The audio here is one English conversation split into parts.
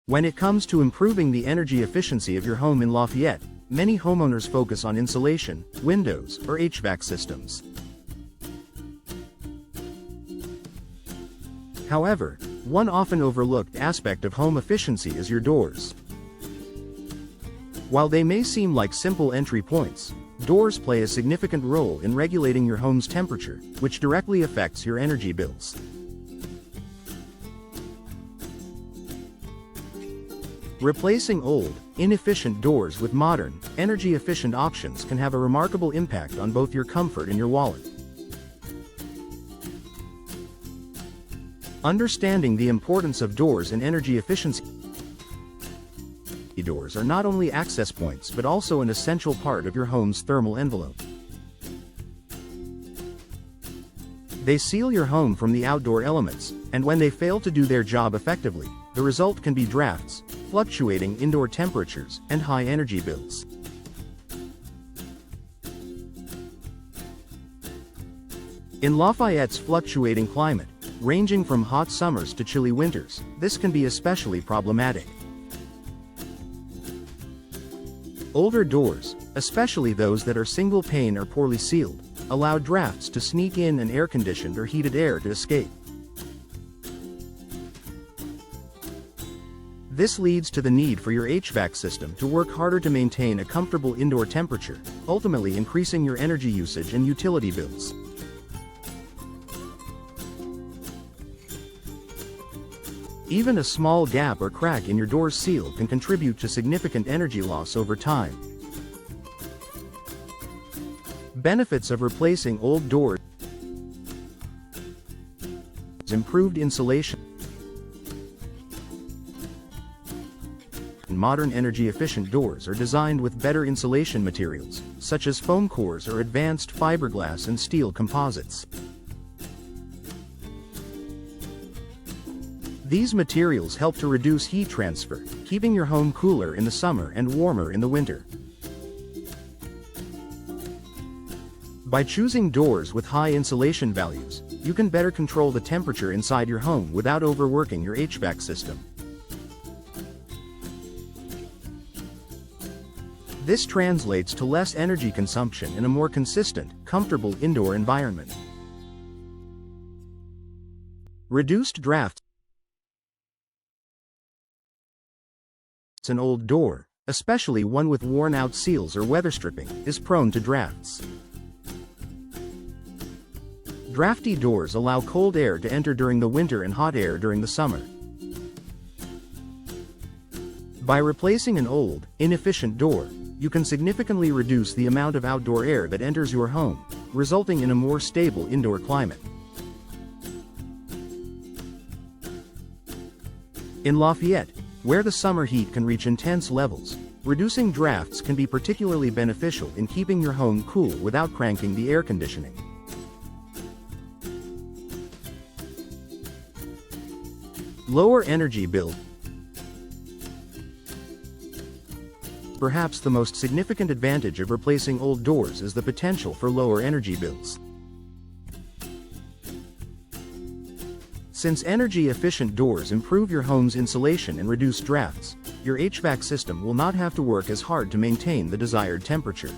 When it comes to improving the energy efficiency of your home in Lafayette, many homeowners focus on insulation, windows, or HVAC systems. However, one often overlooked aspect of home efficiency is your doors. While they may seem like simple entry points, doors play a significant role in regulating your home's temperature, which directly affects your energy bills. Replacing old, inefficient doors with modern, energy-efficient options can have a remarkable impact on both your comfort and your wallet. Understanding the importance of doors and energy efficiency. Doors are not only access points but also an essential part of your home's thermal envelope. They seal your home from the outdoor elements, and when they fail to do their job effectively, the result can be drafts, fluctuating indoor temperatures, and high energy bills. In Lafayette's fluctuating climate, ranging from hot summers to chilly winters, this can be especially problematic. Older doors, especially those that are single pane or poorly sealed, allow drafts to sneak in and air-conditioned or heated air to escape. This leads to the need for your HVAC system to work harder to maintain a comfortable indoor temperature, ultimately increasing your energy usage and utility bills. Even a small gap or crack in your door's seal can contribute to significant energy loss over time. Benefits of replacing old doors: improved insulation. Modern energy-efficient doors are designed with better insulation materials, such as foam cores or advanced fiberglass and steel composites. These materials help to reduce heat transfer, keeping your home cooler in the summer and warmer in the winter. By choosing doors with high insulation values, you can better control the temperature inside your home without overworking your HVAC system. This translates to less energy consumption and a more consistent, comfortable indoor environment. Reduced drafts. An old door, especially one with worn-out seals or weather stripping, is prone to drafts. Drafty doors allow cold air to enter during the winter and hot air during the summer. By replacing an old, inefficient door, you can significantly reduce the amount of outdoor air that enters your home, resulting in a more stable indoor climate. In Lafayette, where the summer heat can reach intense levels, reducing drafts can be particularly beneficial in keeping your home cool without cranking the air conditioning. Lower energy bill. Perhaps the most significant advantage of replacing old doors is the potential for lower energy bills. Since energy-efficient doors improve your home's insulation and reduce drafts, your HVAC system will not have to work as hard to maintain the desired temperature.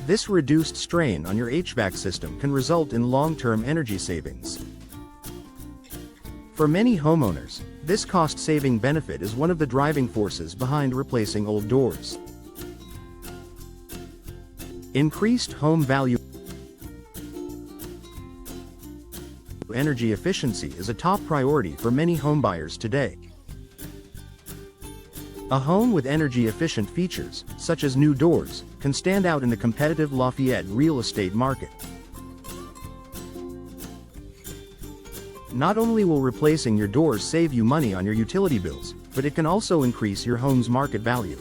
This reduced strain on your HVAC system can result in long-term energy savings. For many homeowners, this cost-saving benefit is one of the driving forces behind replacing old doors. Increased home value. Energy efficiency is a top priority for many homebuyers today. A home with energy-efficient features, such as new doors, can stand out in the competitive Lafayette real estate market. Not only will replacing your doors save you money on your utility bills, but it can also increase your home's market value.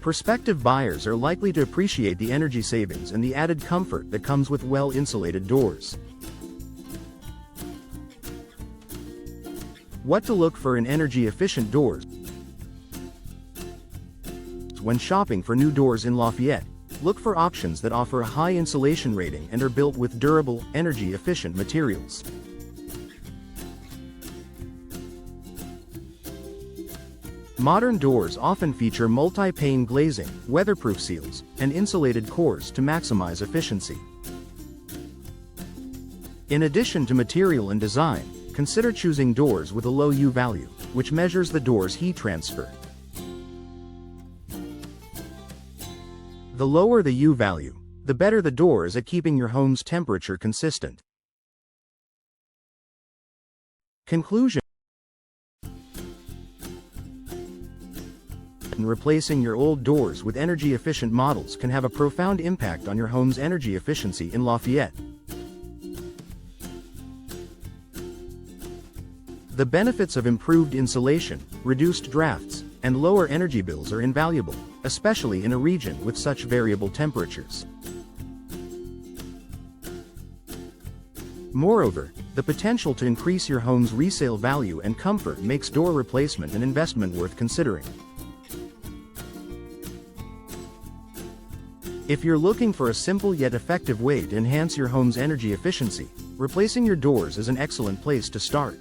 Prospective buyers are likely to appreciate the energy savings and the added comfort that comes with well-insulated doors. What to look for in energy-efficient doors? When shopping for new doors in Lafayette, Look for options that offer a high insulation rating and are built with durable, energy-efficient materials. Modern doors often feature multi-pane glazing, weatherproof seals, and insulated cores to maximize efficiency. In addition to material and design, consider choosing doors with a low U value, which measures the door's heat transfer. The lower the U value, the better the door is at keeping your home's temperature consistent. Conclusion: replacing your old doors with energy-efficient models can have a profound impact on your home's energy efficiency in Lafayette. The benefits of improved insulation, reduced drafts, and lower energy bills are invaluable, especially in a region with such variable temperatures. Moreover, the potential to increase your home's resale value and comfort makes door replacement an investment worth considering. If you're looking for a simple yet effective way to enhance your home's energy efficiency, replacing your doors is an excellent place to start.